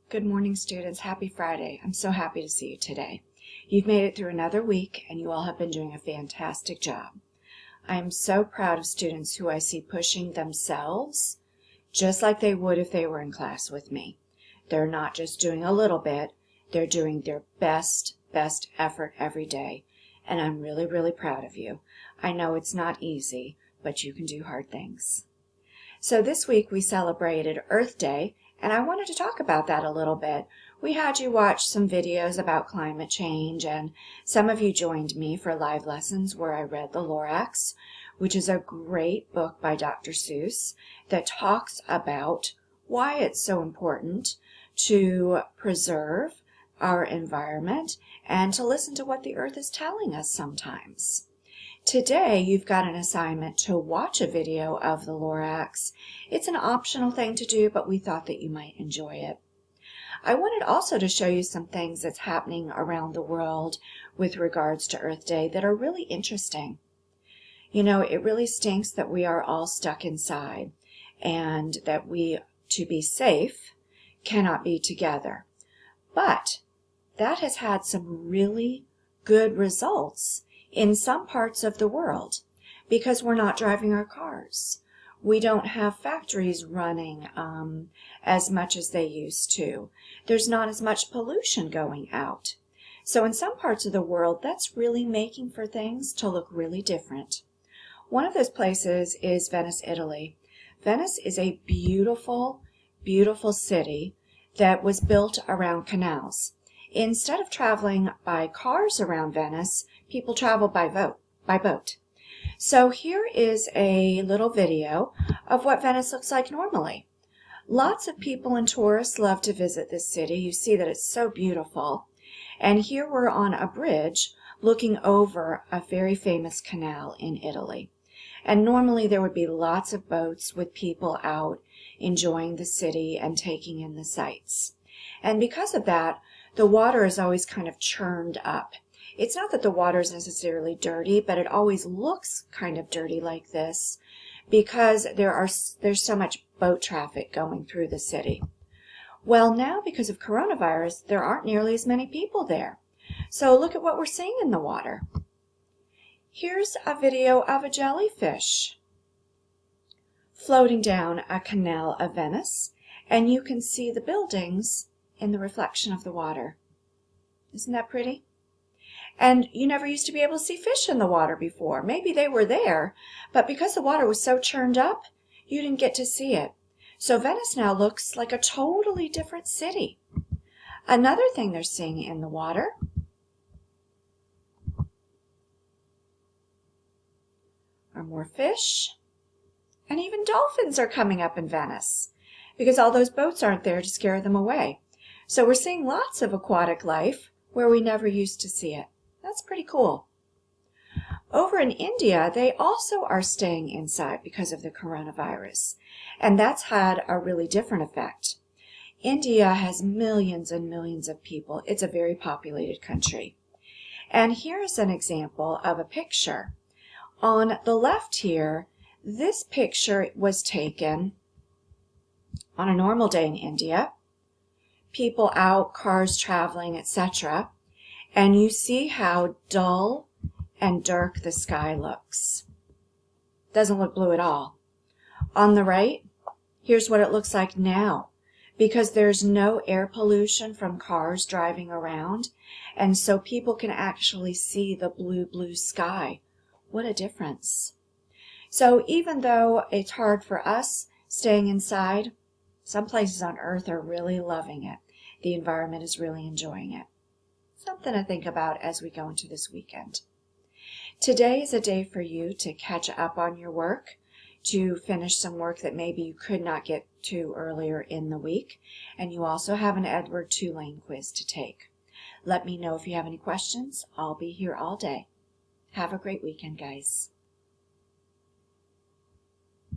Good morning, students. Happy Friday. I'm so happy to see you today. You've made it through another week, and you all have been doing a fantastic job. I am so proud of students who I see pushing themselves just like they would if they were in class with me. They're not just doing a little bit, they're doing their best effort every day, and I'm really proud of you. I know it's not easy, but you can do hard things. So this week we celebrated Earth Day, and I wanted to talk about that a little bit. We had you watch some videos about climate change, and some of you joined me for live lessons where I read The Lorax, which is a great book by Dr. Seuss that talks about why it's so important to preserve our environment and to listen to what the earth is telling us sometimes. Today, you've got an assignment to watch a video of the Lorax. It's an optional thing to do, but we thought that you might enjoy it. I wanted also to show you some things that's happening around the world with regards to Earth Day that are really interesting. You know, it really stinks that we are all stuck inside and that we, to be safe, cannot be together. But that has had some really good results in some parts of the world because we're not driving our cars. We don't have factories running as much as they used to. There's not as much pollution going out. So in some parts of the world, that's really making for things to look really different. One of those places is Venice, Italy. Venice is a beautiful city that was built around canals. Instead of traveling by cars around Venice, people travel by boat. So here is a little video of what Venice looks like normally. Lots of people and tourists love to visit this city. You see that it's so beautiful. And here we're on a bridge looking over a very famous canal in Italy. And normally there would be lots of boats with people out enjoying the city and taking in the sights. And because of that, the water is always kind of churned up. It's not that the water is necessarily dirty, but it always looks kind of dirty like this because there's so much boat traffic going through the city. Well, now because of coronavirus, there aren't nearly as many people there. So look at what we're seeing in the water. Here's a video of a jellyfish floating down a canal of Venice, and you can see the buildings in the reflection of the water. Isn't that pretty? And you never used to be able to see fish in the water before. Maybe they were there, but because the water was so churned up, you didn't get to see it. So Venice now looks like a totally different city. Another thing they're seeing in the water are more fish, and even dolphins are coming up in Venice because all those boats aren't there to scare them away. So we're seeing lots of aquatic life where we never used to see it. That's pretty cool. Over in India, they also are staying inside because of the coronavirus, and that's had a really different effect. India has millions and millions of people. It's a very populated country. And here's an example of a picture. On the left here, this picture was taken on a normal day in India. People out, cars traveling, etc. And you see how dull and dark the sky looks. Doesn't look blue at all. On the right, here's what it looks like now because there's no air pollution from cars driving around, and so people can actually see the blue sky. What a difference. So even though it's hard for us staying inside, some places on earth are really loving it. The environment is really enjoying it. Something to think about as we go into this weekend. Today is a day for you to catch up on your work, to finish some work that maybe you could not get to earlier in the week, and you also have an Edward Tulane quiz to take. Let me know if you have any questions. I'll be here all day. Have a great weekend, guys.